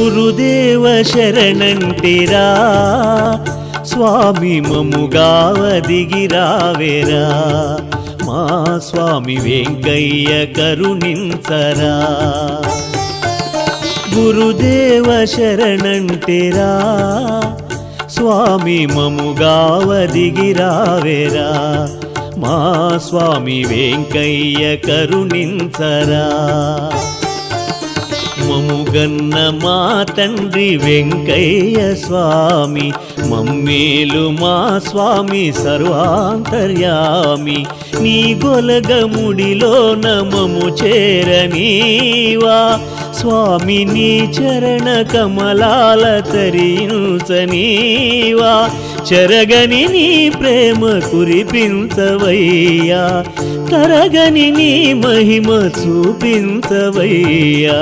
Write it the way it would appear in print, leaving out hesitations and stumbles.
గురుదేవ శరణంటిరా స్వామి మముగావ దిగిరావేరా మా స్వామి వెంకయ్య కరుణించరా గురుదేవ శరణంటిరా స్వామి మముగావ దిగిరావేరా మా స్వామి వెంకయ్య కరుణించరా మముగన్న మా తండ్రి వెంకయ్య స్వామి మమ్మేలు మా స్వామి సర్వాంతర్యామి నీ గొలగముడిలోన మము చేరనీవా స్వామి నీ చరణ కమలాల తరించనీవా చెరగని నీ ప్రేమ కురిపించవయ్యా తరగని నీ మహిమ చూపించవయ్యా